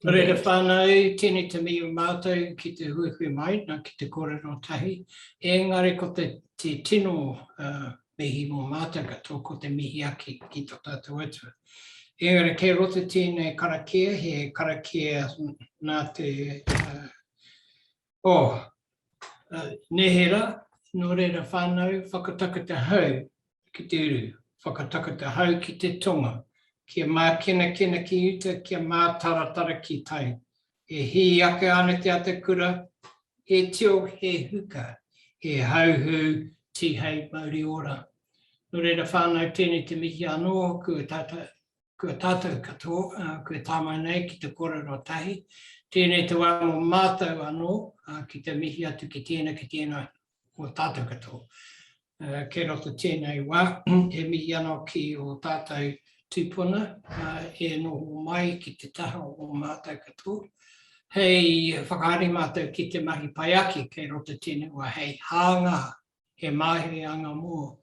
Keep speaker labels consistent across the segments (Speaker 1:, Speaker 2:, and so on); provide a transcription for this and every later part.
Speaker 1: Reira whānau, tēnei te mi o mātou ki te huihui mai, nā ki te kōrero tahi. Engari ko te tino mihi mō mātou katoa, ko te mihi aki ki tō tātou atua. Engari kei roto tēnei karakia, he karakia nā te nehera, no reira whānau, whakataka te hau ki te uru, whakataka te hau ki te tonga, kia mā kena ki uta, kia mā taratara ki tai. He hi ake ana te ata kura, he tio, he huka, he hauhu, ti hei mauri ora. No reira whānau tēnei te mihi anō, kua tātou katoa, kua tāmai nei ki te kōrero tahi. Tēnei te wā mō mātou anō, ki te mihi atu ki tēnā o tātou katoa. Kei roto tēnei wā, he mihi anō ki o tātou tūpuna, e noho mai ki te taha o mātou katoa. Hei whakaari mātou ki te mahi paiaki, kei roto tēnei wā, hei hānga, he mahi anga mō.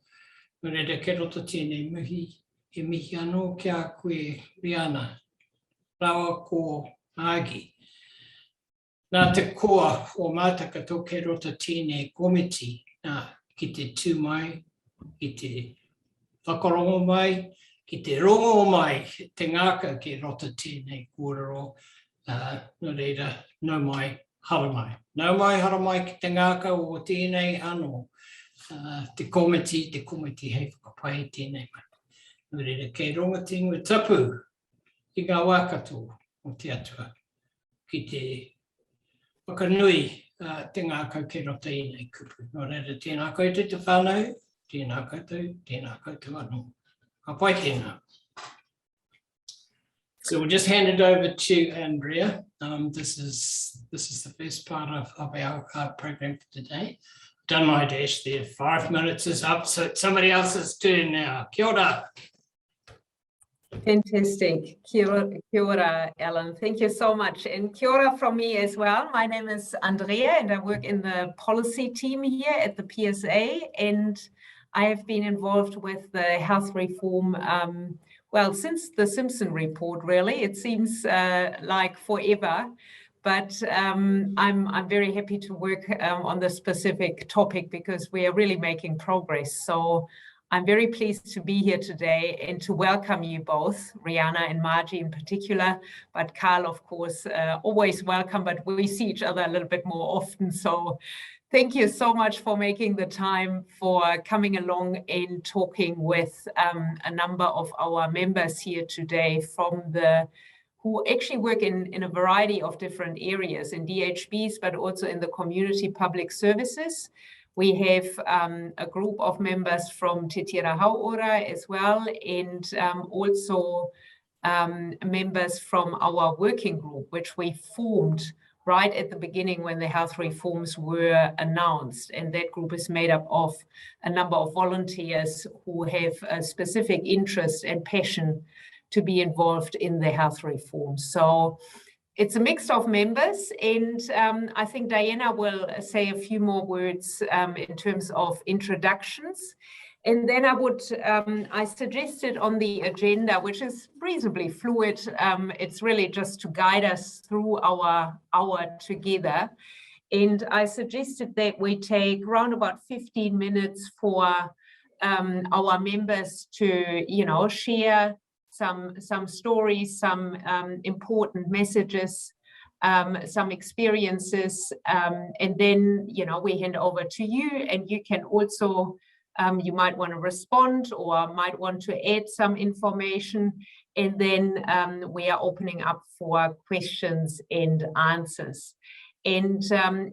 Speaker 1: Reira kei roto tēnei mihi, he mihi anō kia koe Riana, rawa ko Margie. Nā te koa o mātou katoa kei roto tēnei komiti, ki te tūmai, ki te whakarongo mai, ki te rongo mai, te ngāka ki roto tēnei kōrero, no reira, nau mai, hara mai. Nau mai, hara mai ki te ngāka o tēnei anō, te komiti hei whakapai tēnei mai. No reira, kei ronga te ngui tapu, i ngā wākato o te atua, ki te whakanui, te ngākau kei roto i nei kupu. No reira, tēnā koutou te whānau, tēnā koutou anō. Ka pai tēnā. So we'll just hand it over to Andrea. This is the first part of our program for today. Done my dash there. 5 minutes is up, so it's somebody else's turn now. Kia ora.
Speaker 2: Fantastic. Kia ora, Ellen. Thank you so much. And kia ora from me as well. My name is Andrea and I work in the policy team here at the PSA. And I have been involved with the health reform, well, since the Simpson report, really. It seems like forever, but I'm very happy to work on this specific topic because we are really making progress. So I'm very pleased to be here today and to welcome you both, Riana and Margie in particular, but Carl, of course, always welcome, but we see each other a little bit more often. So thank you so much for making the time for coming along and talking with a number of our members here today who actually work in a variety of different areas in DHBs, but also in the community public services. We have a group of members from Te Tira Hauora as well, and also members from our working group, which we formed right at the beginning when the health reforms were announced. And that group is made up of a number of volunteers who have a specific interest and passion to be involved in the health reform. So it's a mix of members, and I think Diana will say a few more words in terms of introductions. And then I suggested on the agenda, which is reasonably fluid, it's really just to guide us through our hour together. And I suggested that we take around about 15 minutes for our members to, share some stories, some important messages, some experiences, and then, we hand over to you, and you can also you might want to respond or might want to add some information, and then we are opening up for questions and answers. And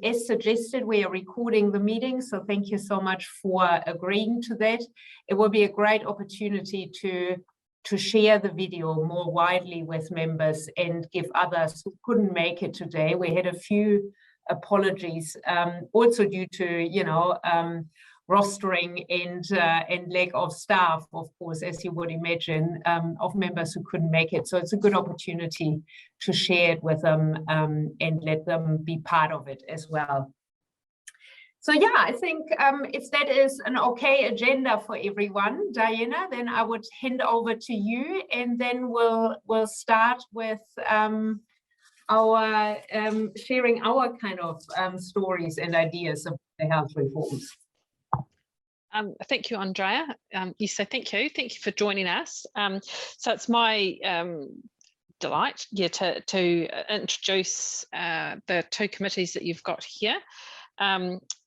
Speaker 2: as suggested, we are recording the meeting, so thank you so much for agreeing to that. It will be a great opportunity to share the video more widely with members and give others who couldn't make it today. We had a few apologies, also due to, rostering and lack of staff, of course, as you would imagine, of members who couldn't make it. So it's a good opportunity to share it with them and let them be part of it as well. So yeah, I think if that is an okay agenda for everyone, Diana, then I would hand over to you, and then we'll start with our sharing our kind of stories and ideas of the health reforms.
Speaker 3: Thank you, Andrea. Yes, so thank you for joining us. So it's my delight, to introduce the two committees that you've got here.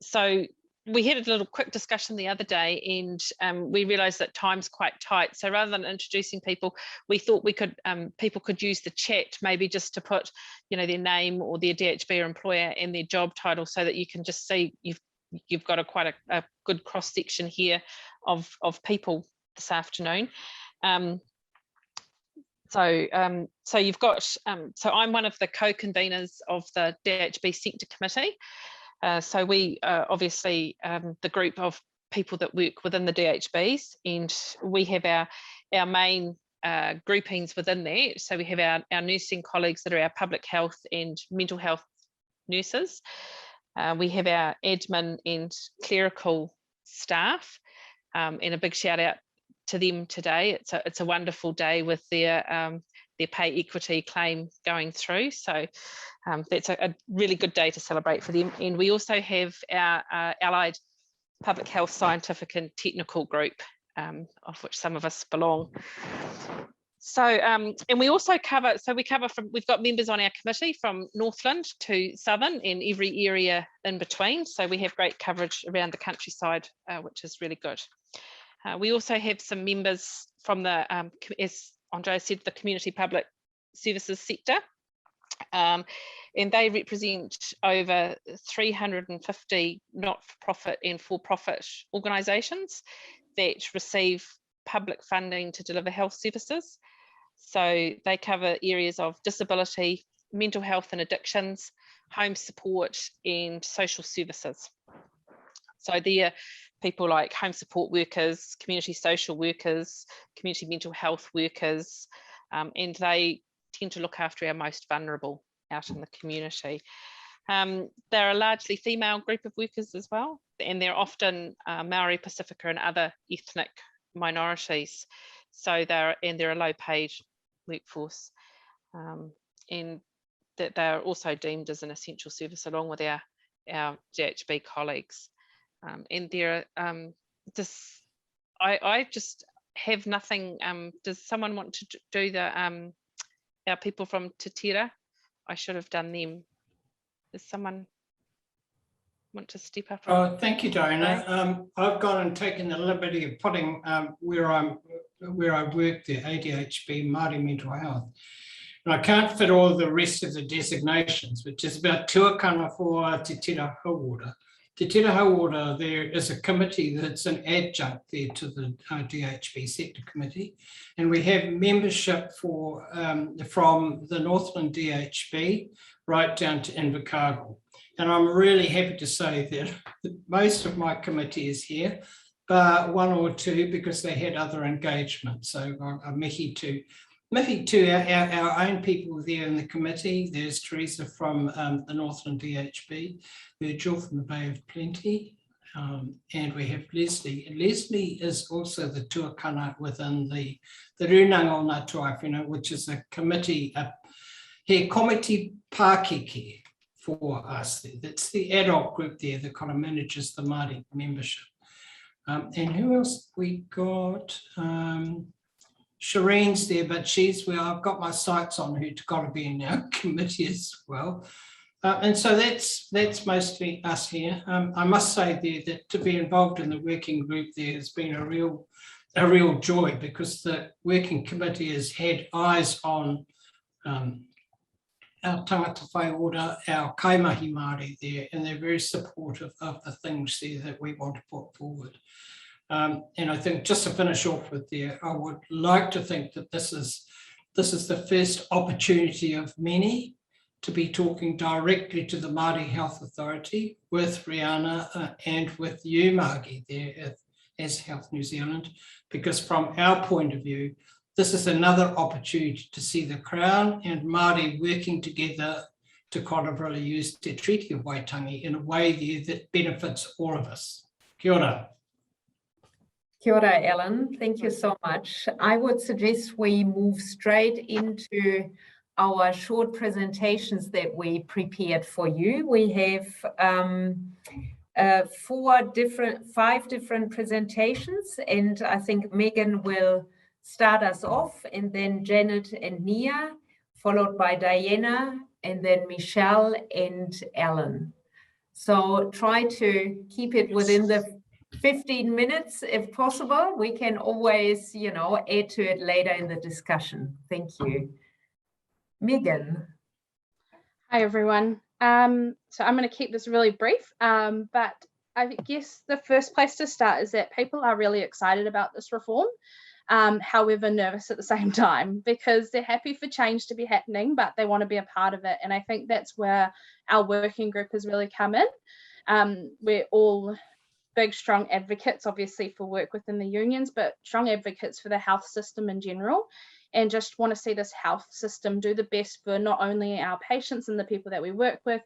Speaker 3: So we had a little quick discussion the other day, and we realised that time's quite tight. So rather than introducing people, we thought we could people could use the chat, maybe just to put, their name or their DHB or employer and their job title, so that you can just see you've got quite a good cross section here of people this afternoon. So you've got, so I'm one of the co-conveners of the DHB Sector Committee. So we obviously the group of people that work within the DHBs, and we have our main groupings within that. So we have our nursing colleagues that are our public health and mental health nurses. We have our admin and clerical staff, and a big shout out to them today. It's a wonderful day with their pay equity claim going through. So that's a really good day to celebrate for them. And we also have our allied public health scientific and technical group, of which some of us belong. So, and we also cover, we've got members on our committee from Northland to Southern and every area in between. So we have great coverage around the countryside, which is really good. We also have some members from the, as Andrea said, the community public services sector. And they represent over 350 not-for-profit and for-profit organisations that receive public funding to deliver health services. So they cover areas of disability, mental health and addictions, home support and social services. So they're people like home support workers, community social workers, community mental health workers, and they tend to look after our most vulnerable out in the community. They're a largely female group of workers as well, and they're often Maori, Pacifica and other ethnic minorities. So they're a low paid workforce, and that they're also deemed as an essential service along with our DHB colleagues. And they're I just have nothing. Does someone want to do the our people from Te Tira? I should have done them. Does someone want to step up?
Speaker 1: Oh, thank you, Diana. I've gone and taken the liberty of putting where I work there, ADHB, Māori mental health. And I can't fit all the rest of the designations, which is about tuakana for Te Tira Hauora. Te Tira Hauora, there is a committee that's an adjunct there to the DHB Sector Committee. And we have membership for from the Northland DHB right down to Invercargill. And I'm really happy to say that most of my committee is here, but one or two because they had other engagements. So I'm mihi to our own people there in the committee. There's Teresa from the Northland DHB, Virgil from the Bay of Plenty, and we have Leslie. And Leslie is also the tuakana within the Runanga o Ngā Tuawhenua, which is a committee, he committee Pākeke for us there. That's the adult group there that kind of manages the Māori membership. And who else we got? Shireen's there, but she's where I've got my sights on who's got to be in our committee as well. And so that's mostly us here. I must say there that to be involved in the working group there has been a real joy, because the working committee has had eyes on our tangata whai ora, our kaimahi Māori there, and they're very supportive of the things there that we want to put forward. And I think just to finish off with there, I would like to think that this is the first opportunity of many to be talking directly to the Māori Health Authority with Riana and with you, Margie, there as Health New Zealand, because from our point of view, this is another opportunity to see the Crown and Māori working together to kind of really use Te Treaty of Waitangi in a way there that benefits all of us. Kia ora.
Speaker 2: Kia ora, Ellen. Thank you so much. I would suggest we move straight into our short presentations that we prepared for you. We have 5 different presentations, and I think Megan will start us off, and then Janet and Nia, followed by Diana, and then Michelle and Ellen. So try to keep it within the 15 minutes if possible. We can always, add to it later in the discussion. Thank you. Megan.
Speaker 4: Hi, everyone. So I'm going to keep this really brief, but I guess the first place to start is that people are really excited about this reform, however nervous at the same time, because they're happy for change to be happening, but they want to be a part of it. And I think that's where our working group has really come in. We're all big, strong advocates, obviously, for work within the unions, but strong advocates for the health system in general, and just want to see this health system do the best for not only our patients and the people that we work with,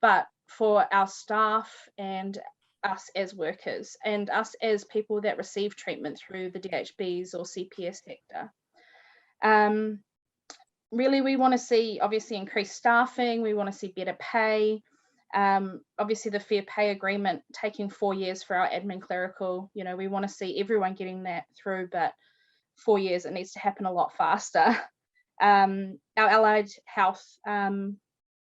Speaker 4: but for our staff and us as workers and us as people that receive treatment through the DHBs or CPS sector. Really, we want to see, obviously, increased staffing. We want to see better pay. Obviously, the fair pay agreement taking 4 years for our admin clerical, we want to see everyone getting that through, but 4 years, it needs to happen a lot faster. Our allied health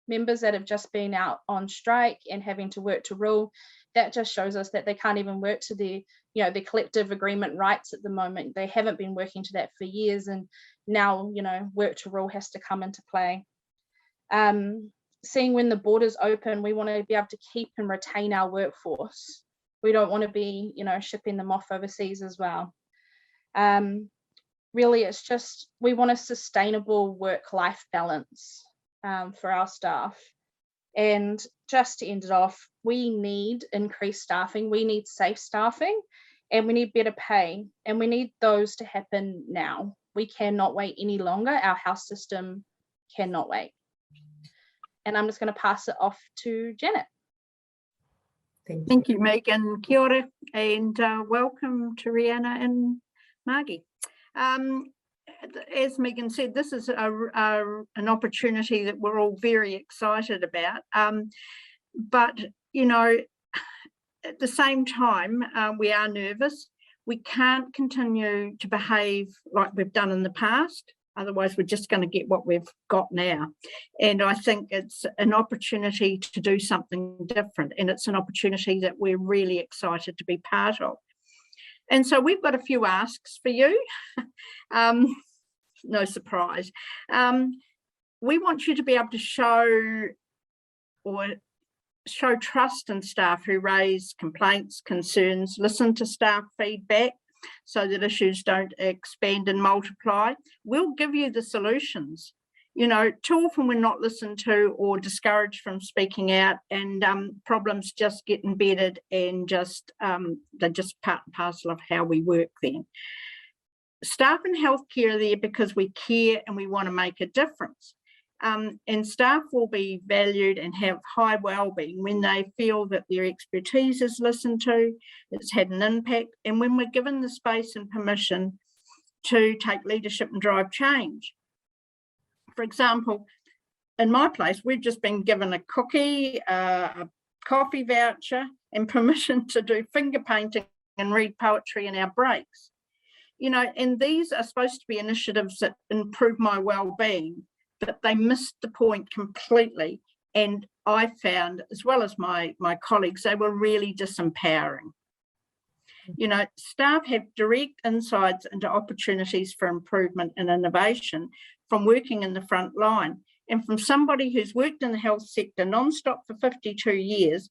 Speaker 4: members that have just been out on strike and having to work to rule, that just shows us that they can't even work to their collective agreement rights at the moment. They haven't been working to that for years, and now, work to rule has to come into play. Seeing when the borders open, we want to be able to keep and retain our workforce. We don't want to be, shipping them off overseas as well. Really, it's just, we want a sustainable work-life balance for our staff. And just to end it off, we need increased staffing, we need safe staffing, and we need better pay, and we need those to happen now. We cannot wait any longer. Our health system cannot wait. And I'm just going to pass it off to Janet.
Speaker 5: Thank you, Megan. Kia ora, and welcome to Riana and Margie. As Megan said, this is an opportunity that we're all very excited about. But, at the same time, we are nervous. We can't continue to behave like we've done in the past. Otherwise, we're just going to get what we've got now. And I think it's an opportunity to do something different. And it's an opportunity that we're really excited to be part of. And so we've got a few asks for you. No surprise. We want you to be able to show trust in staff who raise complaints, concerns, listen to staff feedback so that issues don't expand and multiply. We'll give you the solutions. Too often we're not listened to or discouraged from speaking out, and problems just get embedded and they're just part and parcel of how we work then. Staff in healthcare are there because we care and we want to make a difference. And staff will be valued and have high wellbeing when they feel that their expertise is listened to, it's had an impact, and when we're given the space and permission to take leadership and drive change. For example, in my place, we've just been given a cookie, a coffee voucher, and permission to do finger painting and read poetry in our breaks. And these are supposed to be initiatives that improve my well-being, but they missed the point completely. And I found, as well as my colleagues, they were really disempowering. Staff have direct insights into opportunities for improvement and innovation from working in the front line. And from somebody who's worked in the health sector non-stop for 52 years,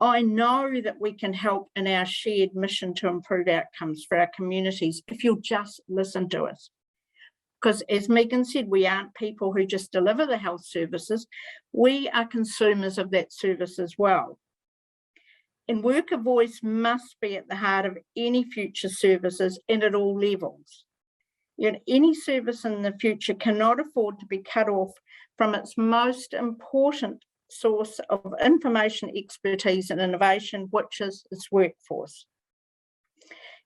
Speaker 5: I know that we can help in our shared mission to improve outcomes for our communities if you'll just listen to us. Because as Megan said, we aren't people who just deliver the health services, we are consumers of that service as well. And worker voice must be at the heart of any future services and at all levels. Any service in the future cannot afford to be cut off from its most important source of information, expertise and innovation, which is its workforce.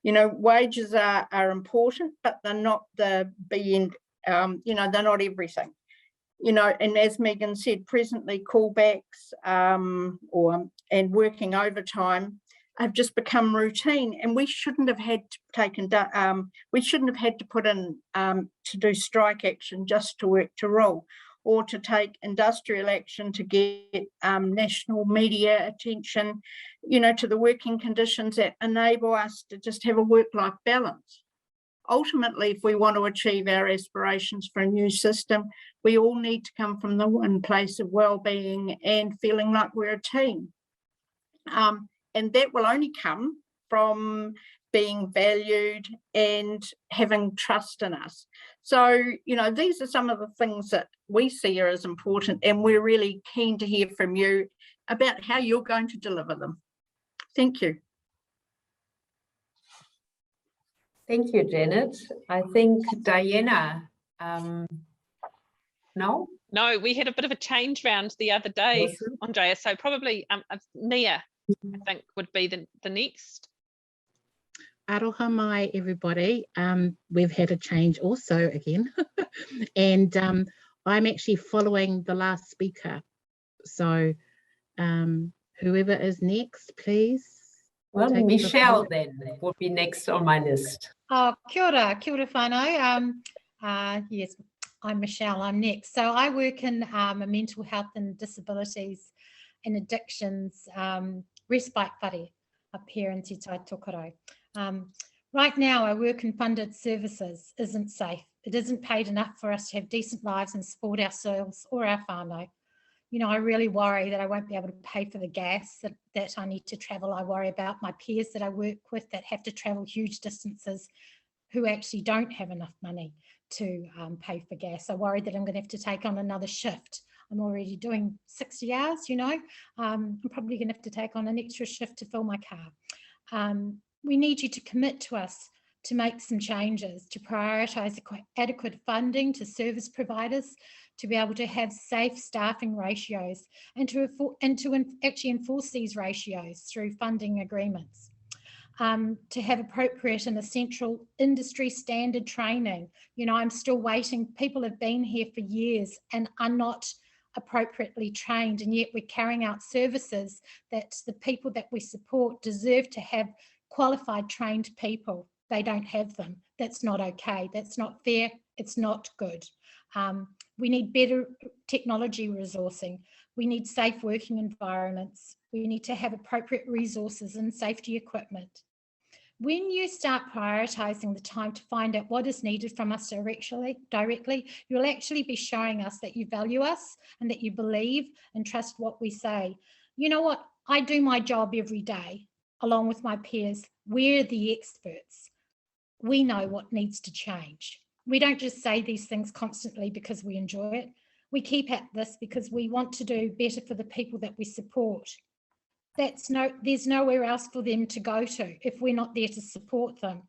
Speaker 5: Wages are important, but they're not the be-end, they're not everything. You know, and as Megan said, presently callbacks and working overtime have just become routine, and we shouldn't have had to put in to do strike action just to work to roll, or to take industrial action to get national media attention, you know, to the working conditions that enable us to just have a work-life balance. Ultimately, if we want to achieve our aspirations for a new system, we all need to come from the one place of well-being and feeling like we're a team. And that will only come from being valued and having trust in us. So, you know, these are some of the things that we see are as important, and we're really keen to hear from you about how you're going to deliver them. Thank you.
Speaker 2: Thank you, Janet. I think Diana, no?
Speaker 3: No, we had a bit of a change round the other day,
Speaker 2: Awesome.
Speaker 3: Andrea, so probably Nia, I think, would be the next.
Speaker 6: Aroha mai, everybody. We've had a change also again. And I'm actually following the last speaker. So whoever is next, please.
Speaker 2: Well, Michelle then would be next on my list.
Speaker 7: Oh, kia ora whanau. Yes, I'm Michelle, I'm next. So I work in a mental health and disabilities and addictions respite whare up here in Te Tai Tokerau. Right now, our work in funded services isn't safe. It isn't paid enough for us to have decent lives and support ourselves or our whānau. You know, I really worry that I won't be able to pay for the gas that I need to travel. I worry about my peers that I work with that have to travel huge distances who actually don't have enough money to pay for gas. I worry that I'm going to have to take on another shift. I'm already doing 60 hours, you know. I'm probably going to have to take on an extra shift to fill my car. We need you to commit to us to make some changes, to prioritise adequate funding to service providers, to be able to have safe staffing ratios, and to actually enforce these ratios through funding agreements. To have appropriate and essential industry standard training. You know, I'm still waiting. People have been here for years and are not appropriately trained, and yet we're carrying out services that the people that we support deserve to have qualified, trained people. They don't have them. That's not okay. That's not fair. It's not good. We need better technology resourcing. We need safe working environments. We need to have appropriate resources and safety equipment. When you start prioritising the time to find out what is needed from us directly, you'll actually be showing us that you value us and that you believe and trust what we say. You know what? I do my job every day along with my peers. We're the experts. We know what needs to change. We don't just say these things constantly because we enjoy it. We keep at this because we want to do better for the people that we support. There's nowhere else for them to go to if we're not there to support them.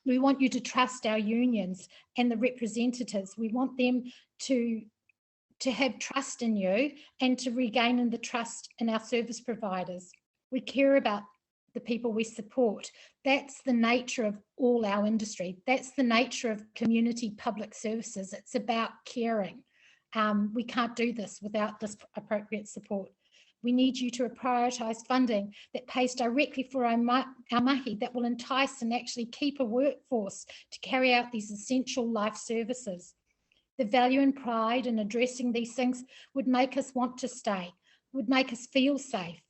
Speaker 7: We want you to trust our unions and the representatives. We want them to have trust in you and to regain the trust in our service providers. We care about the people we support. That's the nature of all our industry. That's the nature of community public services. It's about caring. We can't do this without this appropriate support. We need you to prioritise funding that pays directly for our mahi, that will entice and actually keep a workforce to carry out these essential life services. The value and pride in addressing these things would make us want to stay, would make us feel safe.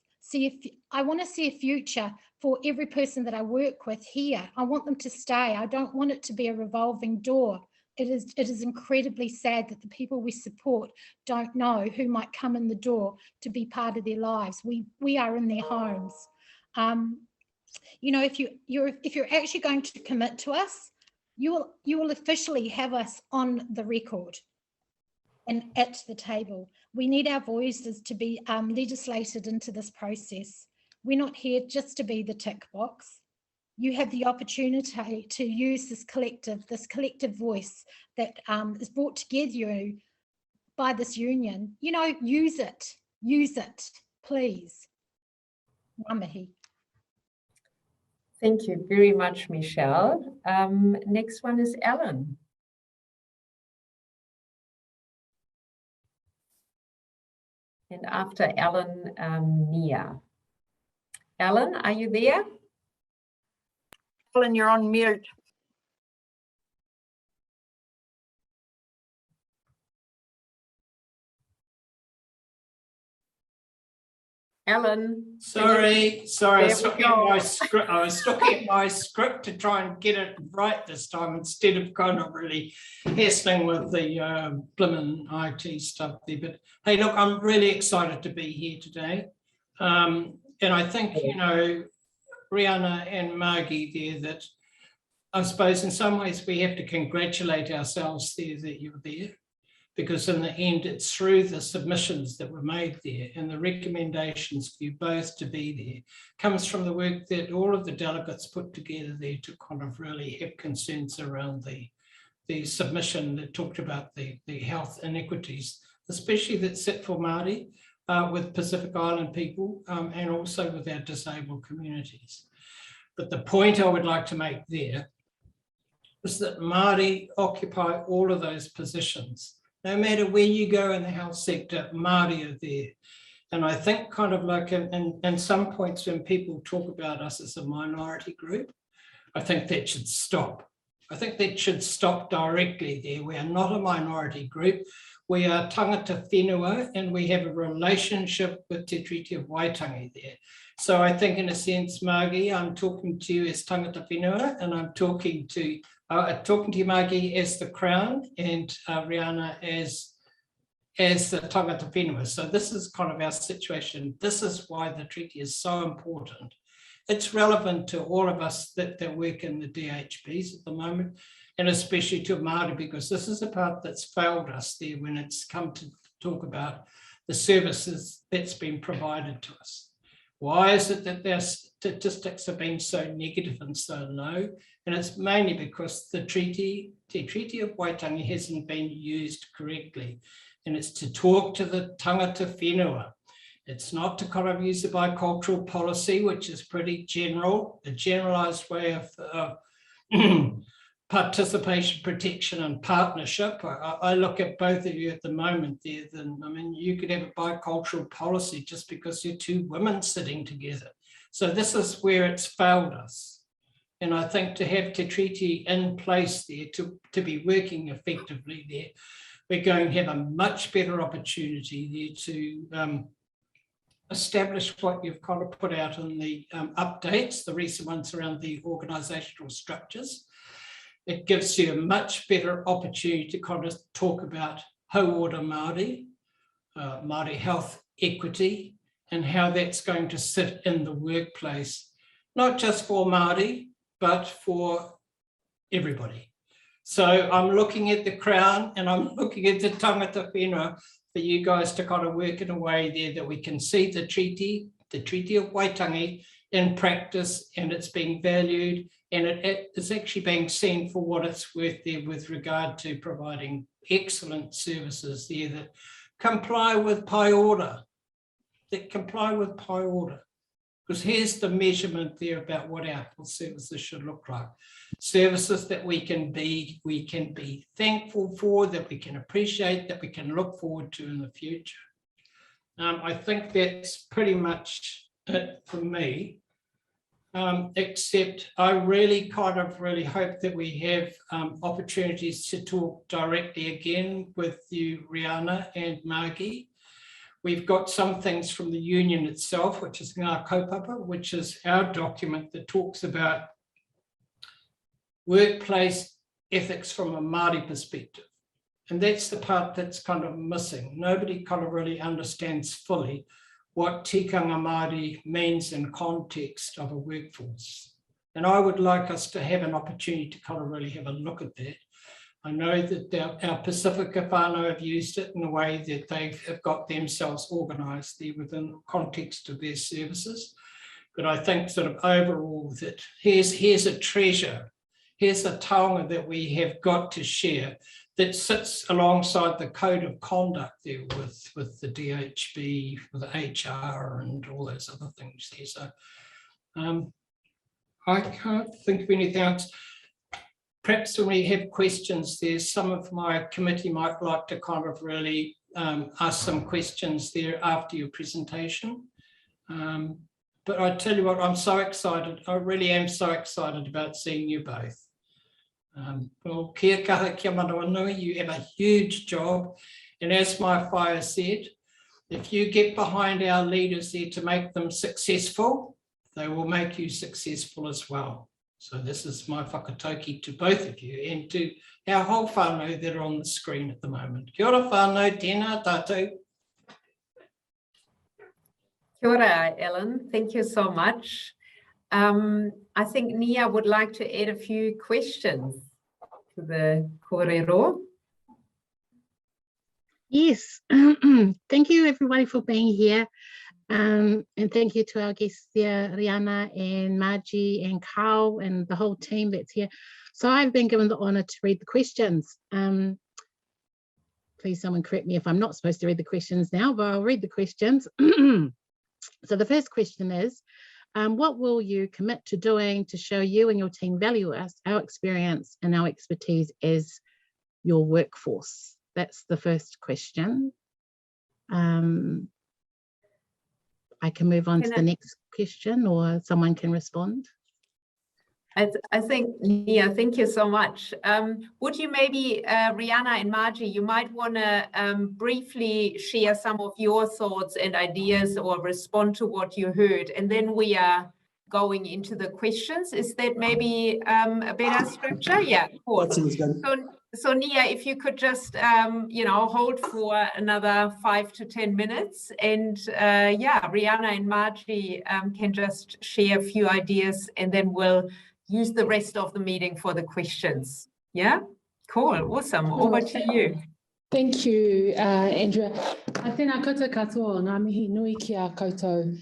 Speaker 7: I want to see a future for every person that I work with here. I want them to stay. I don't want it to be a revolving door. It is incredibly sad that the people we support don't know who might come in the door to be part of their lives. We are in their homes. You know, if you're actually going to commit to us, you will officially have us on the record and at the table. We need our voices to be legislated into this process. We're not here just to be the tick box. You have the opportunity to use this collective voice that is brought together by this union. You know, use it, please. Ngā
Speaker 2: Thank you very much, Michelle. Next one is Ellen. And after Ellen, Mia. Ellen, are you there?
Speaker 5: Ellen, you're on mute.
Speaker 2: Ellen.
Speaker 1: Sorry, I was
Speaker 2: There we
Speaker 1: looking at
Speaker 2: go.
Speaker 1: my script. I was looking at my script to try and get it right this time instead of kind of really hassling with the blimmin' IT stuff there. But hey, look, I'm really excited to be here today. And I think, you know, Riana and Margie there, that I suppose in some ways we have to congratulate ourselves there that you're there, because in the end it's through the submissions that were made there and the recommendations for you both to be there comes from the work that all of the delegates put together there to kind of really have concerns around the submission that talked about the health inequities, especially that sit for Māori with Pacific Island people and also with our disabled communities. But the point I would like to make there is that Māori occupy all of those positions. No matter where you go in the health sector, Māori are there. And I think kind of like in some points when people talk about us as a minority group, I think that should stop. I think that should stop directly there. We are not a minority group. We are tangata whenua and we have a relationship with Te Treaty of Waitangi there. So I think in a sense, Margie, I'm talking to you as tangata whenua and I'm talking to you, Margie, as the Crown and Riana as the tangata whenua. So this is kind of our situation. This is why the treaty is so important. It's relevant to all of us that work in the DHBs at the moment, and especially to Māori, because this is the part that's failed us there when it's come to talk about the services that's been provided to us. Why is it that their statistics have been so negative and so low? And it's mainly because the Treaty of Waitangi hasn't been used correctly. And it's to talk to the tangata whenua. It's not to kind of use the bicultural policy, which is pretty general, a generalized way of participation, protection, and partnership. I look at both of you at the moment there, then I mean, you could have a bicultural policy just because you're two women sitting together. So this is where it's failed us. And I think to have Te Treaty in place there, to be working effectively there, we're going to have a much better opportunity there to establish what you've kind of put out in the updates, the recent ones around the organisational structures. It gives you a much better opportunity to kind of talk about hauora Māori, Māori health equity, and how that's going to sit in the workplace, not just for Māori, but for everybody. So I'm looking at the Crown and I'm looking at the tangata whenua for you guys to kind of work in a way there that we can see the Treaty of Waitangi in practice, and it's being valued, and it is actually being seen for what it's worth there with regard to providing excellent services there that comply with pai ora, because here's the measurement there about what our health services should look like. Services that we can be thankful for, that we can appreciate, that we can look forward to in the future. I think that's pretty much it for me, except I really hope that we have opportunities to talk directly again with you, Riana and Margie. We've got some things from the union itself, which is Ngā Kaupapa, which is our document that talks about workplace ethics from a Māori perspective. And that's the part that's kind of missing. Nobody kind of really understands fully what tikanga Māori means in context of a workforce. And I would like us to have an opportunity to kind of really have a look at that. I know that our Pacifica whānau have used it in a way that they have got themselves organised there within the context of their services. But I think sort of overall that here's a treasure, here's a taonga that we have got to share that sits alongside the code of conduct there with the DHB, with the HR and all those other things there. So I can't think of anything else. Perhaps when we have questions there, some of my committee might like to kind of really ask some questions there after your presentation. But I tell you what, I'm so excited. I really am so excited about seeing you both. Well, kia kaha, kia manawanui, you have a huge job. And as my whaia said, if you get behind our leaders there to make them successful, they will make you successful as well. So this is my whakatauki to both of you and to our whole whānau that are on the screen at the moment. Kia ora whānau, tēnā tātou.
Speaker 2: Kia ora, Ellen. Thank you so much. I think Nia would like to add a few questions to the kōrero.
Speaker 6: Yes, thank you everybody for being here. And thank you to our guests there, Riana and Margie and Carl and the whole team that's here. So I've been given the honour to read the questions. Please someone correct me if I'm not supposed to read the questions now, but I'll read the questions. So the first question is, what will you commit to doing to show you and your team value us, our experience and our expertise as your workforce? That's the first question. I can move on to the next question or someone can respond.
Speaker 2: I think, Nia, thank you so much. Would you maybe, Riana and Margie, you might want to briefly share some of your thoughts and ideas or respond to what you heard, and then we are going into the questions. Is that maybe a better structure? Yeah, of course.
Speaker 8: That sounds good.
Speaker 2: So Nia, if you could just, hold for another 5 to 10 minutes, and Riana and Margie can just share a few ideas, and then we'll use the rest of the meeting for the questions. Yeah, cool, awesome. Over to you.
Speaker 9: Thank you, Andrea. Tēnā koutou katoa, ngā mihi nui ki a koutou.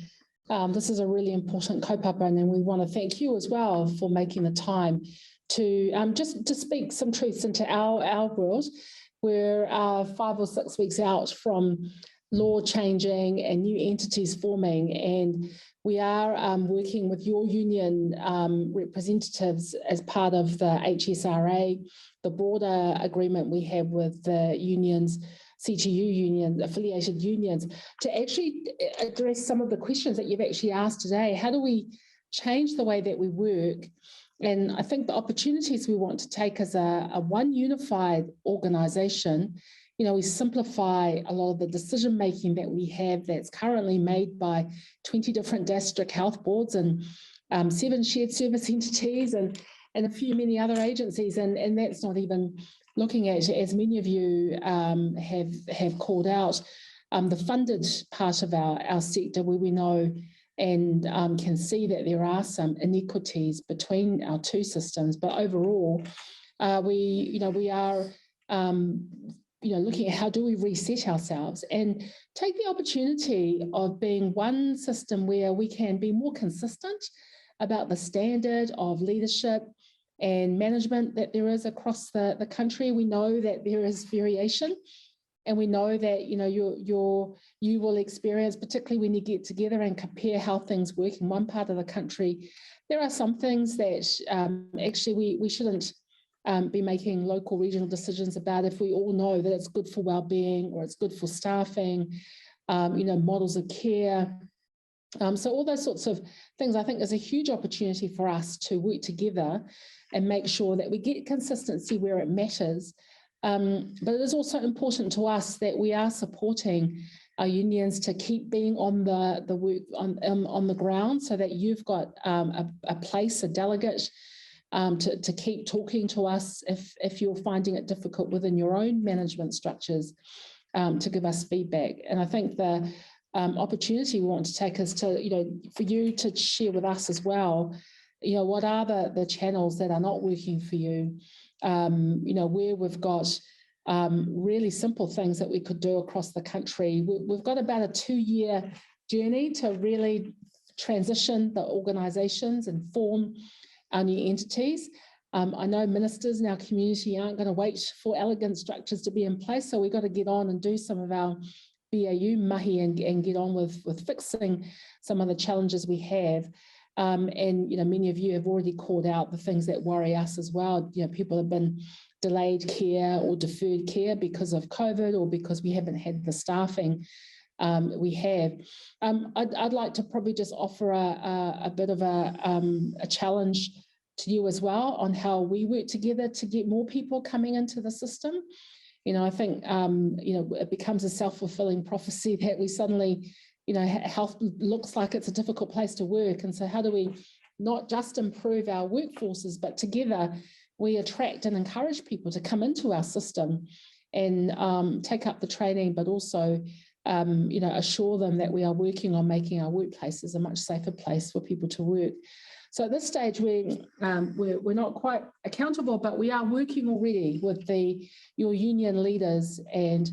Speaker 9: This is a really important kaupapa, and we want to thank you as well for making the time to just to speak some truths into our world. We're 5 or 6 weeks out from law changing and new entities forming, and we are working with your union representatives as part of the HSRA, the broader agreement we have with the unions, CTU union, affiliated unions, to actually address some of the questions that you've actually asked today. How do we change the way that we work? And I think the opportunities we want to take as a one unified organisation, we simplify a lot of the decision making that we have that's currently made by 20 different district health boards and 7 shared service entities and a few many other agencies. And that's not even looking at, as many of you have called out, the funded part of our sector, where we know and can see that there are some inequities between our two systems. But overall, we are looking at how do we reset ourselves and take the opportunity of being one system where we can be more consistent about the standard of leadership and management that there is across the country. We know that there is variation, and we know that you will experience, particularly when you get together and compare how things work in one part of the country, there are some things that actually we shouldn't be making local regional decisions about if we all know that it's good for well-being or it's good for staffing, models of care. So all those sorts of things, I think, is a huge opportunity for us to work together and make sure that we get consistency where it matters. But it is also important to us that we are supporting our unions to keep being on the work on the ground, so that you've got a place, a delegate, to keep talking to us if you're finding it difficult within your own management structures, to give us feedback. And I think the opportunity we want to take is to, for you to share with us as well, what are the channels that are not working for you, where we've got really simple things that we could do across the country. We've got about a 2-year journey to really transition the organisations and form our new entities. I know ministers in our community aren't going to wait for elegant structures to be in place, so we've got to get on and do some of our BAU mahi and get on with fixing some of the challenges we have. And many of you have already called out the things that worry us as well. People have been delayed care or deferred care because of COVID or because we haven't had the staffing we have. I'd like to probably just offer a bit of a challenge to you as well on how we work together to get more people coming into the system. I think, it becomes a self-fulfilling prophecy that we suddenly, health looks like it's a difficult place to work. And so how do we not just improve our workforces, but together we attract and encourage people to come into our system and take up the training, but also, assure them that we are working on making our workplaces a much safer place for people to work. So at this stage, we're not quite accountable, but we are working already with your union leaders and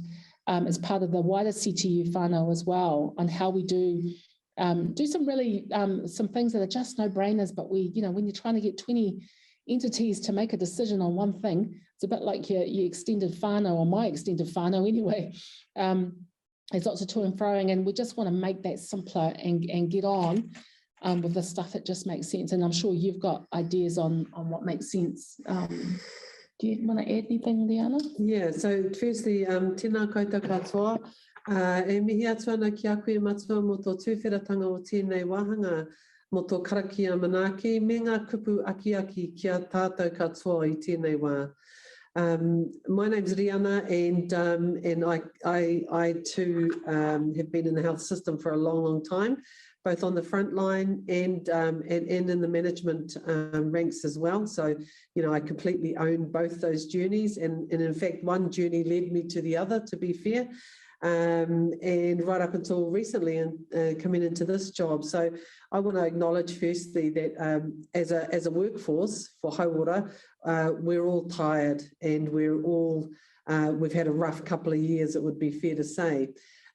Speaker 9: as part of the wider CTU whānau as well on how we do some really some things that are just no-brainers. But when you're trying to get 20 entities to make a decision on one thing, it's a bit like your extended whānau, or my extended whānau anyway. There's lots of to and froing, and we just want to make that simpler and get on with the stuff that just makes sense. And I'm sure you've got ideas on what makes sense. Do you want to add anything, Riana?
Speaker 8: Yeah, so firstly, tēnā koutou katoa. E mihi atu ana ki a koe matua mo tō tūwhiratanga o tēnei wāhanga, mo tō karakia manaaki, me ngā kupu aki ki a tātou katoa i tēnei wā. My name's Riana, and I too have been in the health system for a long time, both on the front line and in the management ranks as well. So, I completely own both those journeys, and in fact, one journey led me to the other, to be fair, and right up until recently and coming into this job. So I want to acknowledge firstly that as a workforce for Hauora, we're all tired, and we've had a rough couple of years, it would be fair to say.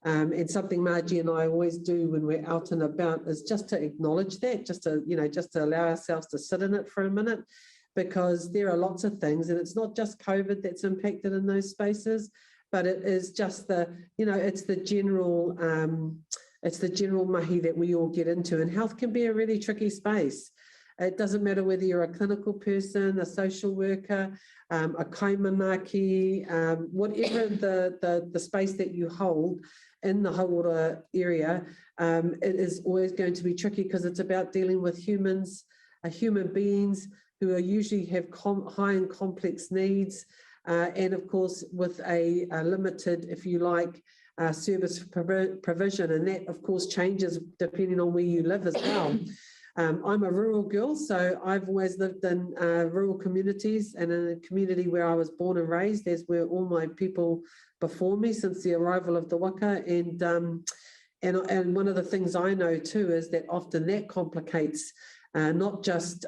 Speaker 8: And something Margie and I always do when we're out and about is just to acknowledge that, just to allow ourselves to sit in it for a minute, because there are lots of things, and it's not just COVID that's impacted in those spaces, but it is just it's the general mahi that we all get into, and health can be a really tricky space. It doesn't matter whether you're a clinical person, a social worker, a kaimanaki, whatever the space that you hold in the Hauora area, it is always going to be tricky because it's about dealing with humans, human beings who usually have high and complex needs, and of course with a limited, if you like, service provision, and that of course changes depending on where you live as well. I'm a rural girl, so I've always lived in rural communities, and in a community where I was born and raised, as were all my people before me since the arrival of the waka. And one of the things I know too is that often that complicates not just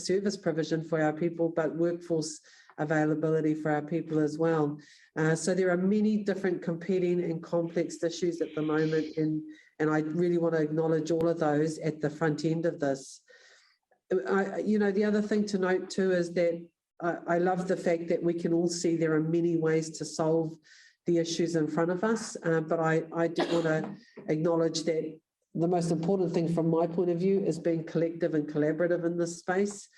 Speaker 8: service provision for our people, but workforce availability for our people as well. So there are many different competing and complex issues at the moment, and I really want to acknowledge all of those at the front end of this. The other thing to note too is that I love the fact that we can all see there are many ways to solve the issues in front of us, but I do want to acknowledge that the most important thing from my point of view is being collective and collaborative in this space,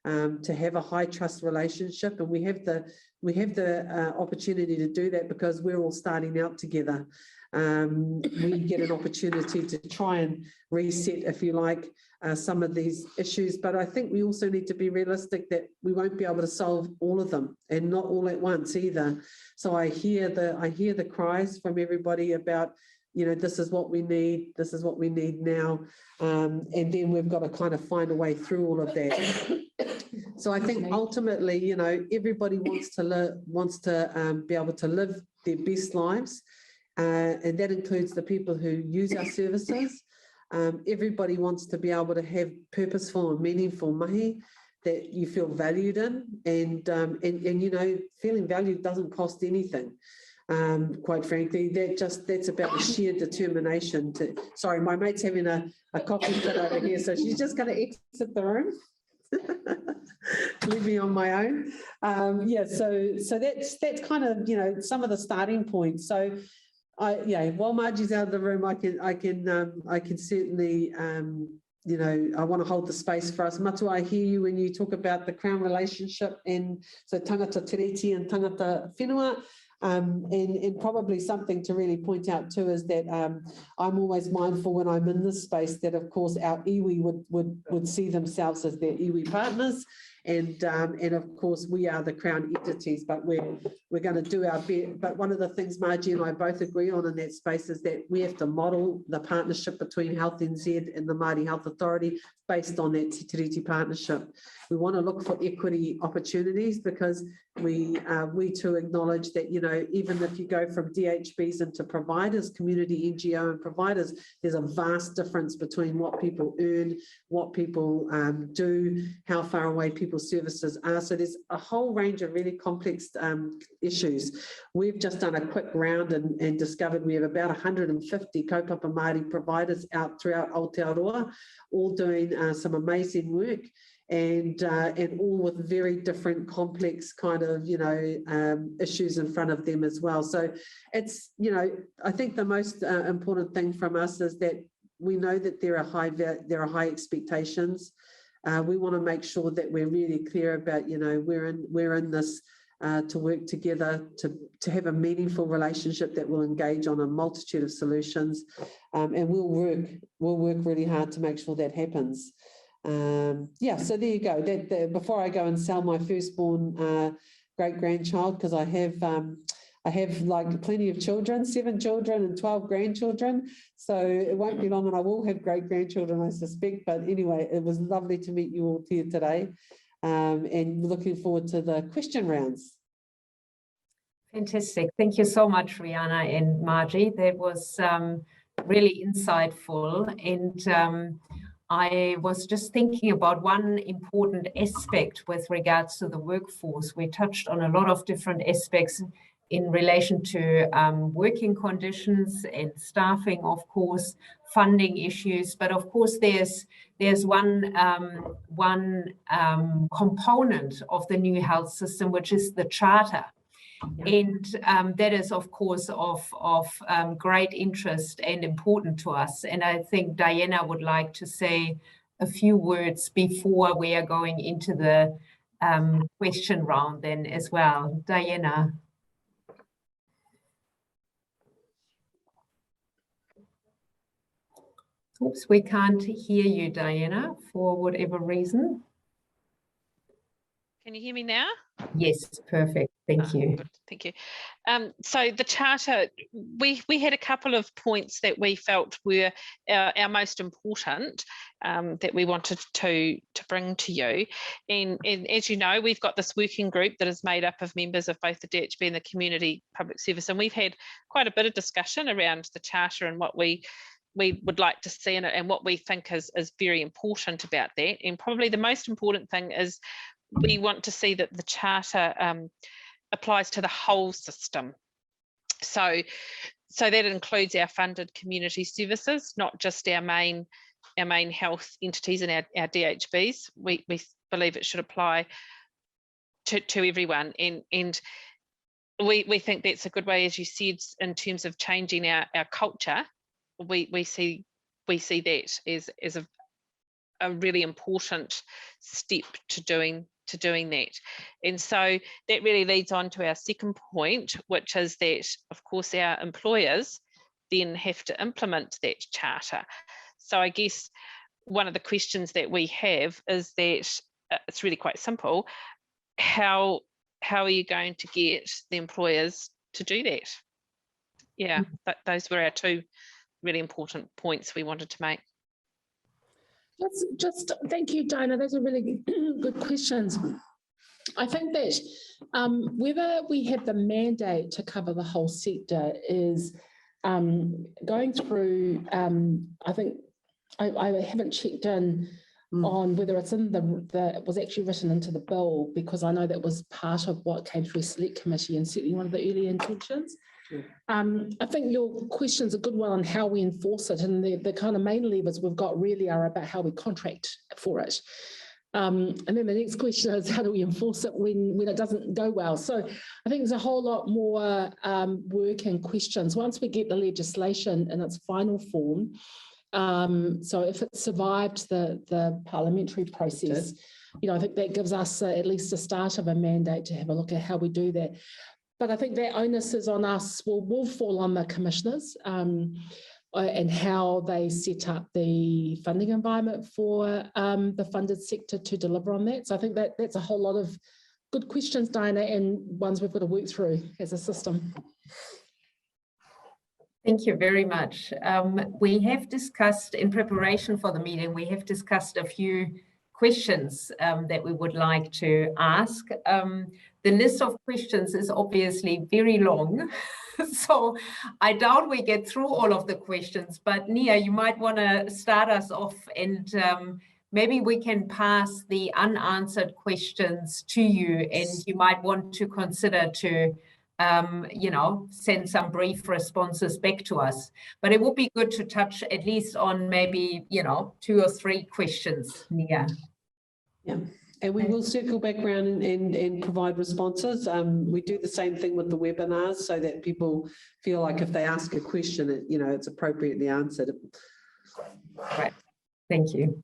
Speaker 8: to have a high trust relationship, and we have the opportunity to do that because we're all starting out together. We get an opportunity to try and reset, if you like, some of these issues, but I think we also need to be realistic that we won't be able to solve all of them, and not all at once either. So I hear the cries from everybody about, this is what we need now, and then we've got to kind of find a way through all of that. So I think ultimately, everybody wants to be able to live their best lives, and that includes the people who use our services. Everybody wants to be able to have purposeful and meaningful mahi that you feel valued in, and feeling valued doesn't cost anything. Quite frankly, that's about a sheer determination to. Sorry, my mate's having a coffee fit over here, so she's just going to exit the room. Leave me on my own. So that's kind of some of the starting points. So while Margie's out of the room, I can certainly you know, I want to hold the space for us. Matua, I hear you when you talk about the Crown relationship, and so tangata tiriti and tangata whenua. And probably something to really point out too is that I'm always mindful when I'm in this space that, of course, our iwi would see themselves as their iwi partners. And of course, we are the Crown entities, but we're going to do our best. But one of the things Margie and I both agree on in that space is that we have to model the partnership between Health NZ and the Māori Health Authority based on that tiriti partnership. We want to look for equity opportunities because we too acknowledge that, you know, even if you go from DHBs into providers, community NGO and providers, there's a vast difference between what people earn, what people do, how far away people's services are. So there's a whole range of really complex issues. We've just done a quick round and discovered we have about 150 kaupapa Māori providers out throughout Aotearoa, all doing some amazing work. And all with very different complex kind of, you know, issues in front of them as well. So it's, you know, I think the most important thing from us is that we know that there are high expectations. We want to make sure that we're really clear about, you know, we're in this to work together to have a meaningful relationship that will engage on a multitude of solutions, and we'll work really hard to make sure that happens. Yeah, so there you go. Before I go and sell my firstborn great-grandchild, because I have like plenty of children, 7 children and 12 grandchildren, so it won't be long and I will have great-grandchildren, I suspect. But anyway, it was lovely to meet you all here today, and looking forward to the question rounds.
Speaker 2: Fantastic. Thank you so much, Riana and Margie. That was really insightful. And I was just thinking about one important aspect with regards to the workforce. We touched on a lot of different aspects in relation to working conditions and staffing, of course, funding issues. But of course, there's one component of the new health system, which is the charter. And that is, of course, of great interest and important to us. And I think Diana would like to say a few words before we are going into the question round then as well. Diana. Oops, we can't hear you, Diana, for whatever reason.
Speaker 3: Can you hear me now?
Speaker 2: Yes, perfect. Thank you.
Speaker 3: Good, thank you. So the charter, we had a couple of points that we felt were our most important that we wanted to bring to you. And as you know, we've got this working group that is made up of members of both the DHB and the Community Public Service. And we've had quite a bit of discussion around the charter and what we would like to see in it and what we think is very important about that. And probably the most important thing is we want to see that the charter applies to the whole system. So that includes our funded community services, not just our main health entities and our DHBs. We believe it should apply to everyone. And we think that's a good way, as you said, in terms of changing our culture. We see that as a really important step to doing that. And so that really leads on to our second point, which is that, of course, our employers then have to implement that charter. So I guess one of the questions that we have is that it's really quite simple. How are you going to get the employers to do that? Yeah, those were our two really important points we wanted to make.
Speaker 9: Just thank you, Diana. Those are really good questions. I think that whether we have the mandate to cover the whole sector is going through, I think I haven't checked in on whether it's in it was actually written into the bill, because I know that was part of what came through Select Committee and certainly one of the early intentions. I think your question's a good one on how we enforce it, and the kind of main levers we've got really are about how we contract for it. And then the next question is how do we enforce it when it doesn't go well? So I think there's a whole lot more work and questions. Once we get the legislation in its final form, So if it survived the parliamentary process, I think that gives us at least a start of a mandate to have a look at how we do that. But I think that onus is on us, will fall on the commissioners and how they set up the funding environment for the funded sector to deliver on that. So I think that's a whole lot of good questions, Diana, and ones we've got to work through as a system.
Speaker 2: Thank you very much. We have discussed, in preparation for the meeting, we have discussed a few questions that we would like to ask. The list of questions is obviously very long, so I doubt we get through all of the questions, but Nia, you might want to start us off, and maybe we can pass the unanswered questions to you, and you might want to consider to send some brief responses back to us. But it would be good to touch at least on maybe, 2 or 3 questions, Nia.
Speaker 8: Yeah, and we will circle back around and provide responses. We do the same thing with the webinars so that people feel like if they ask a question, it's appropriately answered.
Speaker 2: Right, thank you.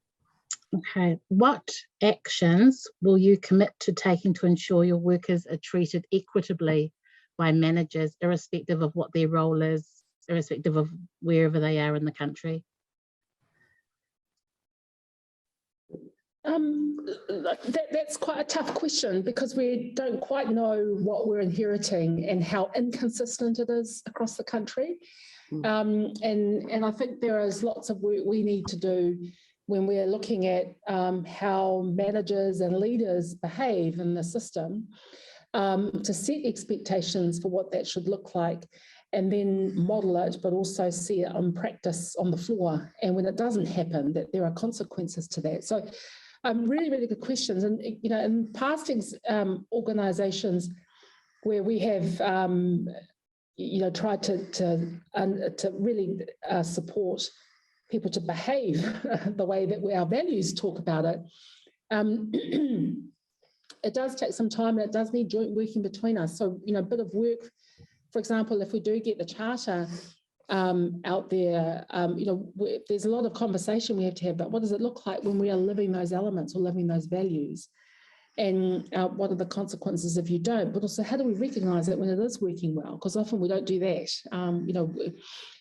Speaker 6: Okay, what actions will you commit to taking to ensure your workers are treated equitably by managers, irrespective of what their role is, irrespective of wherever they are in the country?
Speaker 9: That's quite a tough question because we don't quite know what we're inheriting and how inconsistent it is across the country. And I think there is lots of work we need to do when we're looking at how managers and leaders behave in the system, to set expectations for what that should look like and then model it, but also see it on practice on the floor. And when it doesn't happen, that there are consequences to that. So really, really good questions. And, in past organisations where we have, tried to really support people to behave the way that our values talk about it, it does take some time and it does need joint working between us. So, a bit of work, for example, if we do get the charter out there, there's a lot of conversation we have to have about what does it look like when we are living those elements or living those values, and what are the consequences if you don't, but also how do we recognise it when it is working well, because often we don't do that.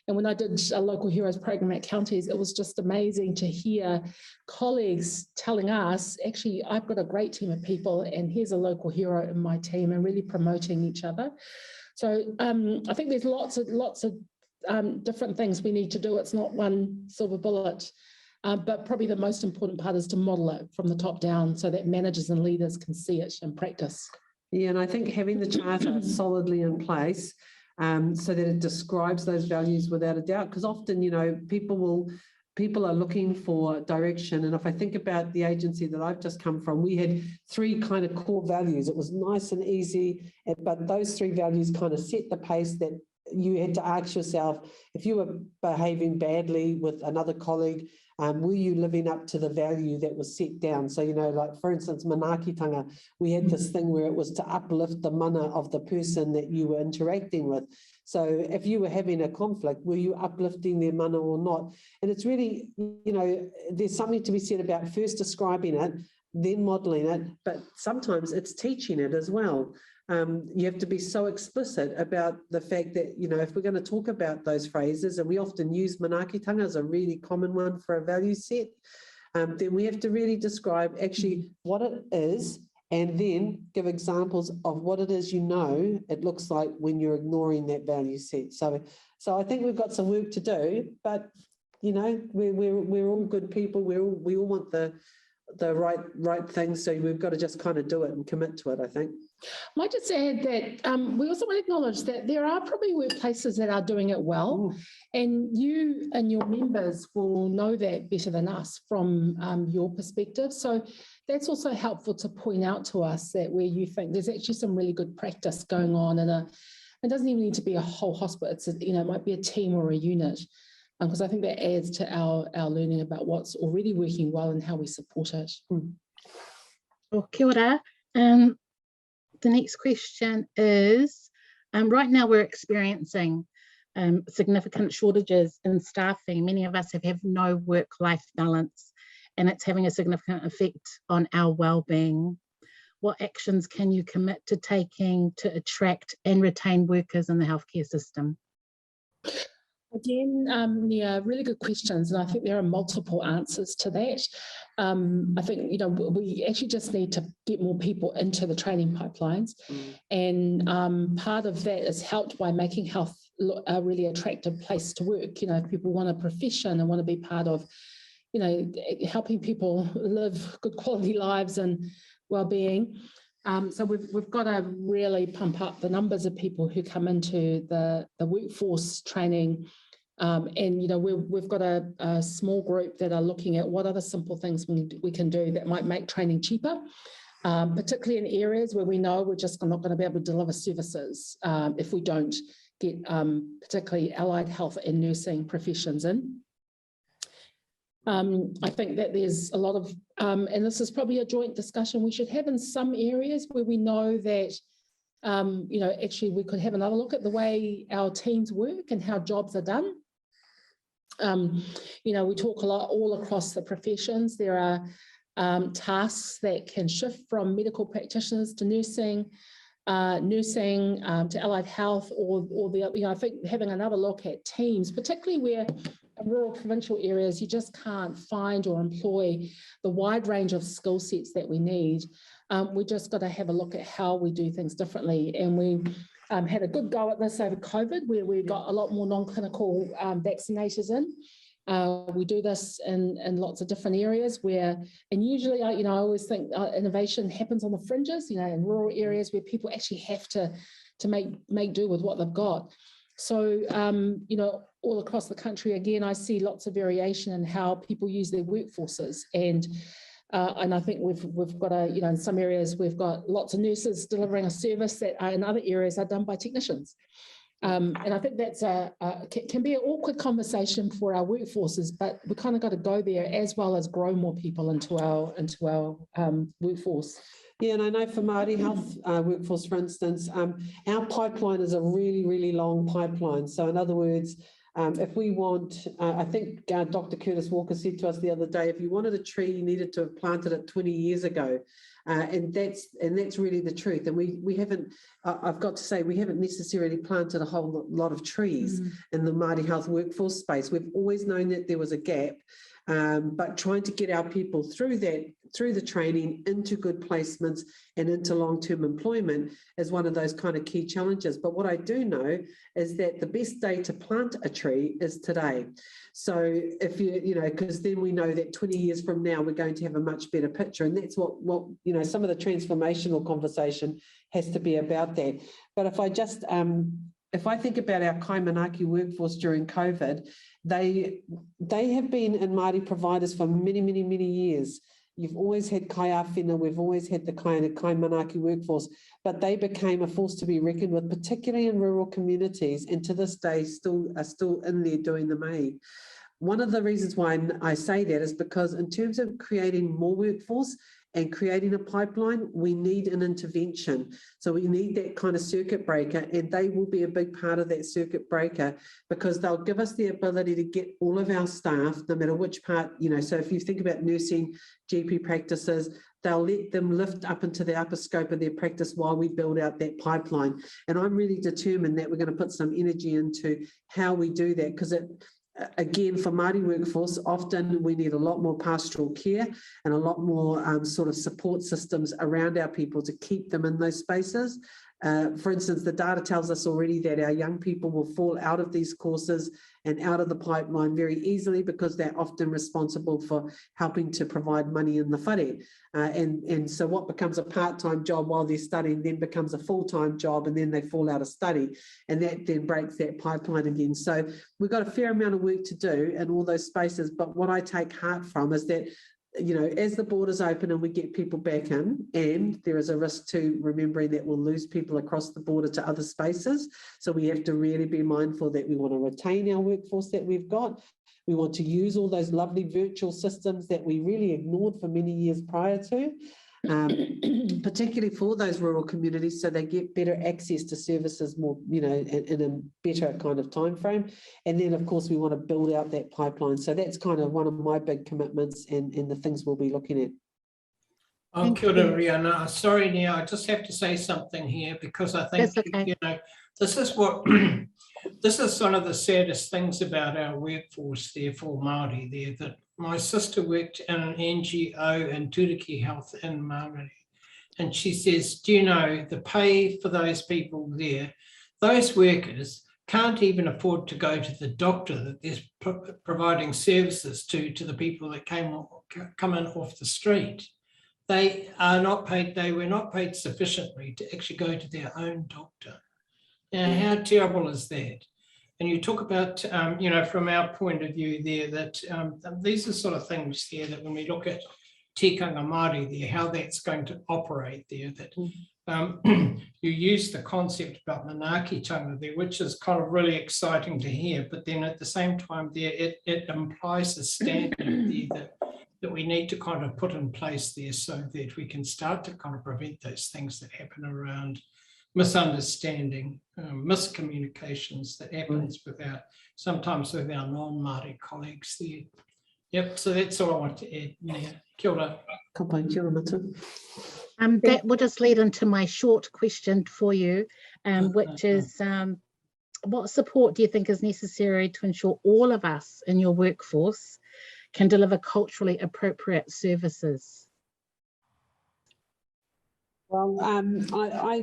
Speaker 9: And when I did a Local Heroes program at counties, it was just amazing to hear colleagues telling us, actually, I've got a great team of people and here's a local hero in my team, and really promoting each other. So I think there's lots of different things we need to do. It's not one silver bullet, but probably the most important part is to model it from the top down so that managers and leaders can see it in practice.
Speaker 8: Yeah, and I think having the charter solidly in place so that it describes those values without a doubt, because often, people are looking for direction. And if I think about the agency that I've just come from, we had 3 kind of core values. It was nice and easy, but those 3 values kind of set the pace that you had to ask yourself, if you were behaving badly with another colleague, were you living up to the value that was set down? So, like, for instance, manaakitanga, we had this thing where it was to uplift the mana of the person that you were interacting with. So if you were having a conflict, were you uplifting their mana or not? And it's really, there's something to be said about first describing it, then modelling it, but sometimes it's teaching it as well. You have to be so explicit about the fact that, if we're going to talk about those phrases, and we often use manaakitanga as a really common one for a value set, then we have to really describe actually what it is, and then give examples of what it is it looks like when you're ignoring that value set. So I think we've got some work to do, but we're all good people. We all want the right things, so we've got to just kind of do it and commit to it, I think.
Speaker 9: I might just add that we also want to acknowledge that there are probably workplaces that are doing it well, and you and your members will know that better than us from your perspective. So that's also helpful to point out to us that where you think there's actually some really good practice going on, and it doesn't even need to be a whole hospital. It might be a team or a unit, because I think that adds to our learning about what's already working well and how we support it.
Speaker 6: Well, kia ora. The next question is, right now we're experiencing significant shortages in staffing. Many of us have no work-life balance, and it's having a significant effect on our well-being. What actions can you commit to taking to attract and retain workers in the healthcare system?
Speaker 9: Again, yeah, really good questions, and I think there are multiple answers to that. I think, you know, we actually just need to get more people into the training pipelines, and part of that is helped by making health a really attractive place to work. You know, if people want a profession and want to be part of, you know, helping people live good quality lives and well-being. So we've got to really pump up the numbers of people who come into the workforce training. And, you know, we've got a small group that are looking at what other simple things we can do that might make training cheaper, particularly in areas where we know we're just not going to be able to deliver services if we don't get particularly allied health and nursing professions in. I think that there's a lot of, and this is probably a joint discussion we should have in some areas where we know that, you know, actually we could have another look at the way our teams work and how jobs are done. You know, we talk a lot all across the professions. There are tasks that can shift from medical practitioners to nursing, to allied health, or the, you know, I think having another look at teams, particularly where in rural provincial areas, you just can't find or employ the wide range of skill sets that we need. We just got to have a look at how we do things differently. And we had a good go at this over COVID, where we got a lot more non-clinical vaccinators in. We do this in lots of different areas where, and usually, you know, I always think innovation happens on the fringes, you know, in rural areas where people actually have to make do with what they've got. So, you know, all across the country, again, I see lots of variation in how people use their workforces. And I think we've got you know, in some areas, we've got lots of nurses delivering a service that in other areas are done by technicians. And I think that's can be an awkward conversation for our workforces, but we kind of got to go there as well as grow more people into our workforce.
Speaker 8: Yeah, and I know for Māori health workforce, for instance, our pipeline is a really, really long pipeline. So in other words, if we want, I think Dr. Curtis Walker said to us the other day, if you wanted a tree, you needed to have planted it 20 years ago. And that's really the truth. And we haven't, I've got to say, we haven't necessarily planted a whole lot of trees in the Māori health workforce space. We've always known that there was a gap. But trying to get our people through the training into good placements and into long-term employment is one of those kind of key challenges. But what I do know is that the best day to plant a tree is today. So if you know, because then we know that 20 years from now, we're going to have a much better picture. And that's what you know, some of the transformational conversation has to be about that. But if I just, if I think about our Kaimanaki workforce during COVID, they have been in Māori providers for many, many, many years. You've always had kai āwhina, we've always had the Kaimanaki workforce, but they became a force to be reckoned with, particularly in rural communities, and to this day are still in there doing the mai. One of the reasons why I say that is because in terms of creating more workforce and creating a pipeline, we need an intervention. So we need that kind of circuit breaker, and they will be a big part of that circuit breaker because they'll give us the ability to get all of our staff, no matter which part, you know, so if you think about nursing, GP practices, they'll let them lift up into the upper scope of their practice while we build out that pipeline. And I'm really determined that we're going to put some energy into how we do that, because again, for Māori workforce, often we need a lot more pastoral care and a lot more sort of support systems around our people to keep them in those spaces. For instance, the data tells us already that our young people will fall out of these courses and out of the pipeline very easily because they're often responsible for helping to provide money in the whare. And so what becomes a part-time job while they're studying then becomes a full-time job, and then they fall out of study, and that then breaks that pipeline again. So we've got a fair amount of work to do in all those spaces, but what I take heart from is that, you know, as the borders open and we get people back in, and there is a risk to remembering that we'll lose people across the border to other spaces. So we have to really be mindful that we want to retain our workforce that we've got. We want to use all those lovely virtual systems that we really ignored for many years prior to. particularly for those rural communities, so they get better access to services more, in a better kind of time frame. And then, of course, we want to build out that pipeline. So that's kind of one of my big commitments and the things we'll be looking at.
Speaker 1: Oh, kia ora, Riana. Sorry, Nia, I just have to say something here because I think,
Speaker 6: Okay.
Speaker 1: this is what, this is one of the saddest things about our workforce there for Māori there, that my sister worked in an NGO in Turiki Health in Māori. And she says, do you know, the pay for those people there, those workers can't even afford to go to the doctor that they're providing services to the people that come in off the street. They are not paid, they were not paid sufficiently to actually go to their own doctor. Now, how terrible is that? And you talk about, from our point of view there, that these are sort of things there that when we look at tikanga Māori there, how that's going to operate there, that you use the concept about manaakitanga there, which is kind of really exciting to hear, but then at the same time there, it implies a standard there that we need to kind of put in place there so that we can start to kind of prevent those things that happen around misunderstanding, miscommunications that happens sometimes with our non-Māori colleagues there. Yep, so that's all I want to add. Yeah. Kia ora.
Speaker 8: Kia ora matu.
Speaker 6: That would just lead into my short question for you, which is, what support do you think is necessary to ensure all of us in your workforce can deliver culturally appropriate services?
Speaker 8: Well, I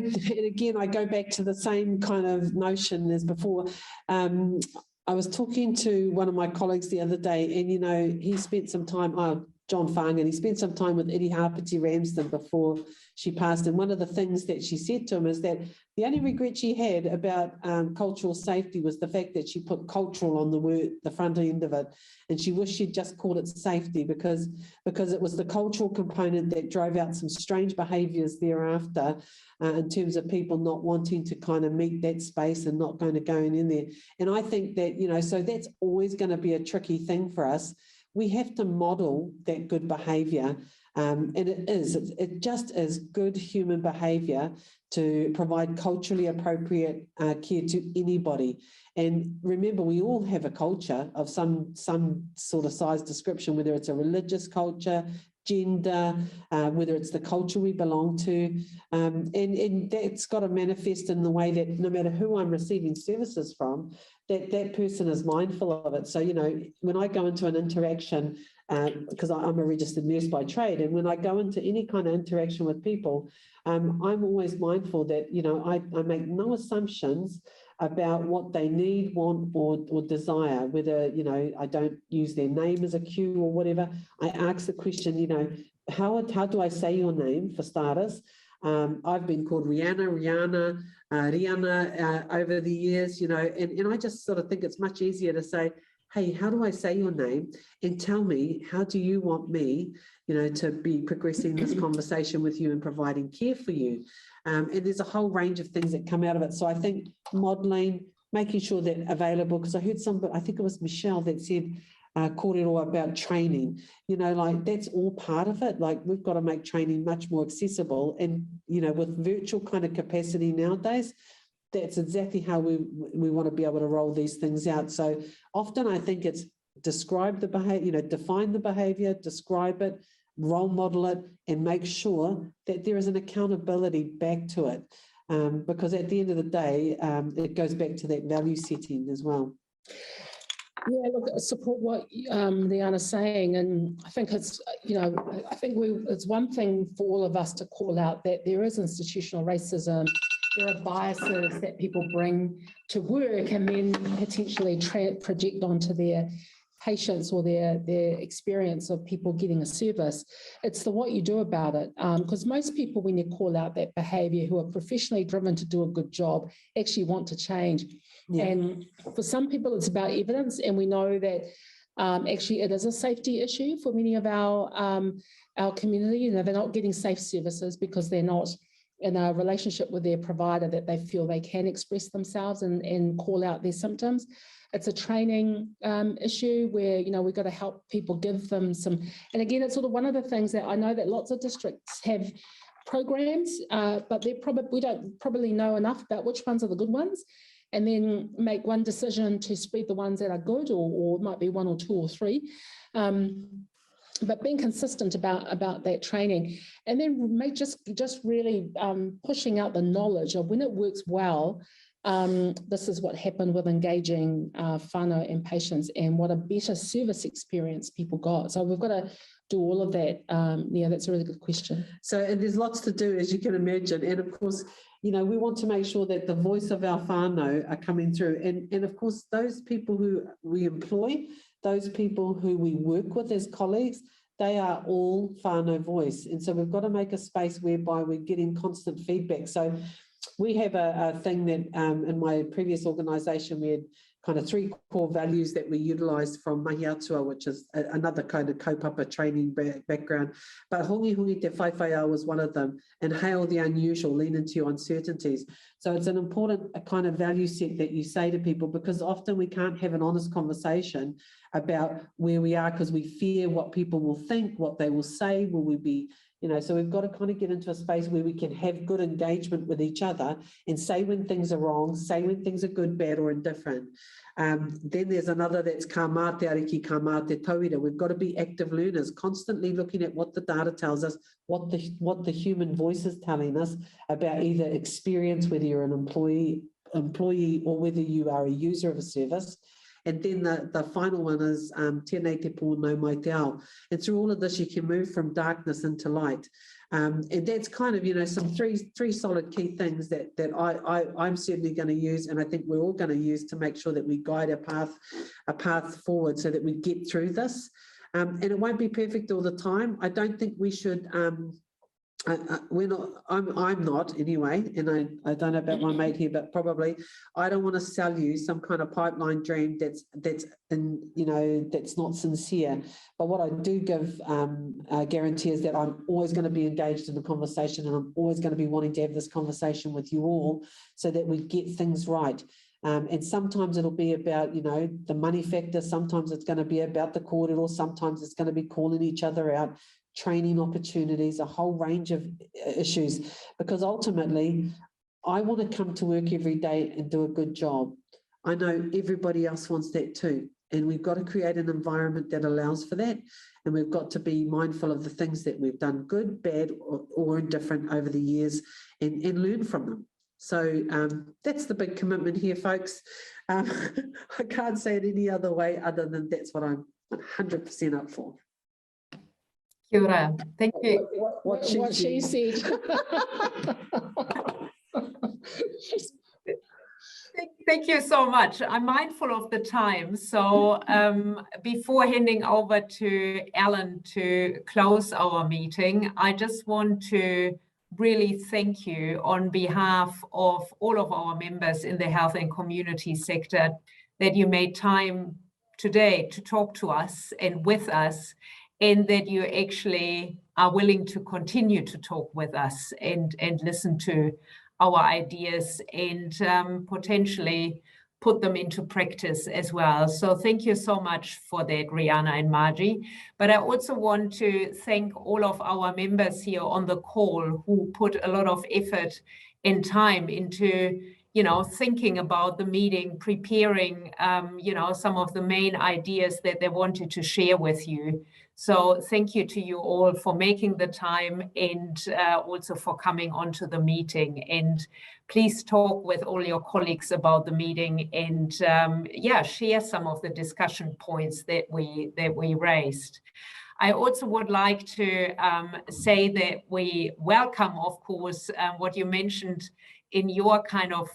Speaker 8: go back to the same kind of notion as before. I was talking to one of my colleagues the other day, and he spent some time, John Fang, and he spent some time with Iri Hapiti Ramsden before she passed. And one of the things that she said to him is that the only regret she had about cultural safety was the fact that she put cultural on the front end of it. And she wished she'd just called it safety because it was the cultural component that drove out some strange behaviours thereafter in terms of people not wanting to kind of meet that space and not going to go in there. And I think that, so that's always going to be a tricky thing for us. We have to model that good behaviour, and it just is good human behaviour to provide culturally appropriate care to anybody. And remember, we all have a culture of some sort of size description, whether it's a religious culture, gender, whether it's the culture we belong to, and that's got to manifest in the way that no matter who I'm receiving services from, that person is mindful of it. So, when I go into an interaction, because I'm a registered nurse by trade, and when I go into any kind of interaction with people, I'm always mindful that, I make no assumptions about what they need, want, or desire, whether, I don't use their name as a cue or whatever. I ask the question, how do I say your name, for starters? I've been called Riana, over the years, and I just sort of think it's much easier to say, hey, how do I say your name? And tell me, how do you want me, to be progressing this conversation with you and providing care for you? And there's a whole range of things that come out of it. So I think modelling, making sure that available, because I heard I think it was Michelle that said, kōrero about training, that's all part of it. Like, we've got to make training much more accessible, and with virtual kind of capacity nowadays, that's exactly how we want to be able to roll these things out. So often I think it's describe the behavior, define the behavior, describe it, role model it, and make sure that there is an accountability back to it, because at the end of the day, it goes back to that value setting as well.
Speaker 9: Yeah, look, I support what Riana's saying, and I think it's, it's one thing for all of us to call out that there is institutional racism. There are biases that people bring to work and then potentially project onto their patients or their experience of people getting a service. It's what you do about it, because most people, when you call out that behaviour, who are professionally driven to do a good job, actually want to change. Yeah. And for some people, it's about evidence, and we know that actually it is a safety issue for many of our community. They're not getting safe services because they're not in a relationship with their provider that they feel they can express themselves and call out their symptoms. It's a training issue where, you know, we've got to help people, give them some, and again, it's sort of one of the things that I know that lots of districts have programs, but we don't probably know enough about which ones are the good ones, and then make one decision to spread the ones that are good, or it might be 1 or 2 or 3. But being consistent about that training, and then just really pushing out the knowledge of when it works well, this is what happened with engaging whānau and patients, and what a better service experience people got. So we've got to do all of that. Yeah, that's a really good question.
Speaker 8: So, and there's lots to do, as you can imagine. And of course, you know, we want to make sure that the voice of our whānau are coming through. And of course, those people who we employ, those people who we work with as colleagues, they are all whānau voice. And so we've got to make a space whereby we're getting constant feedback. So we have a thing that in my previous organisation, we had kind of 3 core values that we utilised from Mahi Atua, which is another kind of kaupapa training background. But hongi hongi te whaiwhaiao was one of them, and hail the unusual, lean into your uncertainties. So it's an important kind of value set that you say to people, because often we can't have an honest conversation about where we are because we fear what people will think, what they will say, will we be, you know, so we've got to kind of get into a space where we can have good engagement with each other and say when things are wrong, say when things are good, bad, or indifferent. Then there's another that's ka mate ariki, ka mate tauira. We've got to be active learners, constantly looking at what the data tells us, what the human voice is telling us about either experience, whether you're an employee or whether you are a user of a service. And then the final one is tēnei te pō nau mai te ao. And through all of this, you can move from darkness into light. And that's kind of, you know, some three solid key things that I'm certainly going to use, and I think we're all going to use to make sure that we guide a path forward so that we get through this. And it won't be perfect all the time. I don't think we should. I'm not anyway, and I don't know about my mate here, but probably I don't want to sell you some kind of pipeline dream that's not sincere. But what I do give guarantee is that I'm always going to be engaged in the conversation, and I'm always going to be wanting to have this conversation with you all so that we get things right. And sometimes it'll be about, you know, the money factor. Sometimes it's going to be about the corridor. Sometimes it's going to be calling each other out, training opportunities, a whole range of issues, because ultimately I want to come to work every day and do a good job. I know everybody else wants that too, and we've got to create an environment that allows for that, and we've got to be mindful of the things that we've done good, bad, or indifferent over the years, and learn from them. So that's the big commitment here, folks. I can't say it any other way other than that's what I'm 100% up for.
Speaker 2: Kia ora. Thank you.
Speaker 9: What she said.
Speaker 2: Thank you so much. I'm mindful of the time. So before handing over to Alan to close our meeting, I just want to really thank you on behalf of all of our members in the health and community sector that you made time today to talk to us and with us, and that you actually are willing to continue to talk with us and listen to our ideas and potentially put them into practice as well. So thank you so much for that, Riana and Margie. But I also want to thank all of our members here on the call who put a lot of effort and time into, you know, thinking about the meeting, preparing, you know, some of the main ideas that they wanted to share with you. So thank you to you all for making the time, and also for coming onto the meeting. And please talk with all your colleagues about the meeting, and yeah, share some of the discussion points that we raised. I also would like to say that we welcome, of course, what you mentioned in your kind of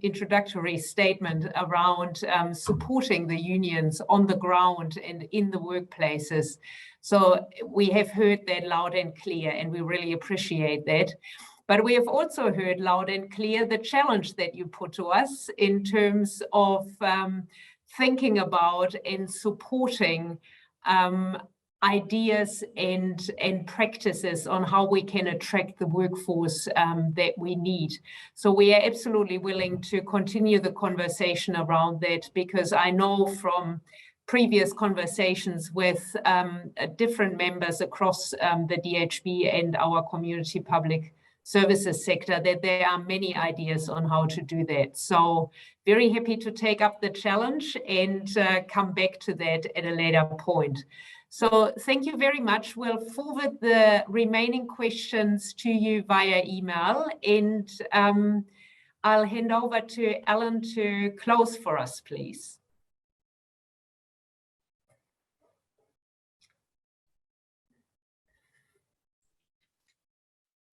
Speaker 2: introductory statement around supporting the unions on the ground and in the workplaces. So we have heard that loud and clear, and we really appreciate that. But we have also heard loud and clear the challenge that you put to us in terms of thinking about and supporting ideas and practices on how we can attract the workforce that we need. So we are absolutely willing to continue the conversation around that, because I know from previous conversations with different members across the DHB and our community public services sector that there are many ideas on how to do that. So very happy to take up the challenge and come back to that at a later point. So thank you very much. We'll forward the remaining questions to you via email, and I'll hand over to Alan to close for us, please.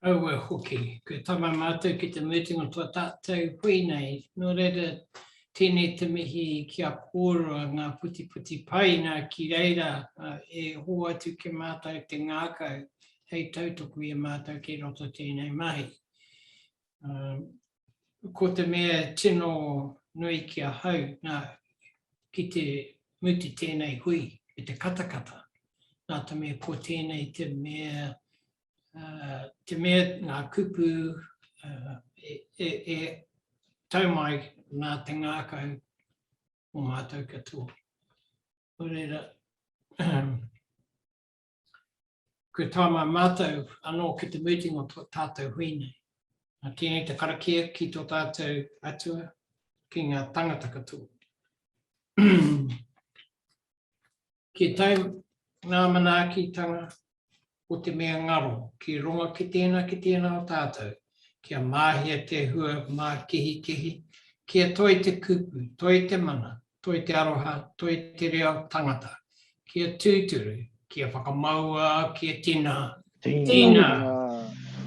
Speaker 1: Aua hoki, ko tama mātou ki te meeting o tō tātou hui nei. Nō reira tēnei te mihi ki a kōroa ngā puti pai nā ki reira e ho atu ke mātou te ngākau hei tautoku i mātou ki roto tēnei mahi. Ko te mea tino nui ki a hau nā ki te muti tēnei hui i te katakata. Nā te mea ko tēnei te mea ngā kupu e tau mai nā te ngākau o mātou katoa. O reira, ko tāma mātou anō ki te meeting o tātou hui nei. Nā tēnei te karakia ki tō tātou atua ki ngā tangata katoa. Ki tau ngā manaakitanga o te mea ngaro, ki ronga ki tēnā o tātou, kia māhia te hua mā kihi, kia toi te kupu, toi te mana, toi te aroha, toi te reo tangata, kia tūturu, kia whakamaua, kia tina,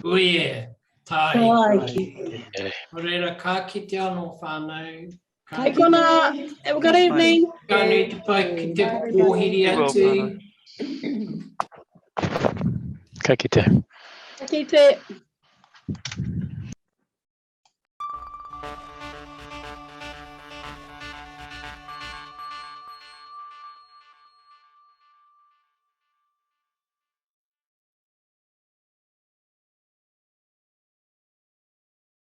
Speaker 1: uie, tai. O reira, ka kite anō whānau.
Speaker 10: Hei kona, have a good evening.
Speaker 1: Ka nui te pai ki te pōhiri atu.
Speaker 11: Ka kite.
Speaker 10: Ka kite.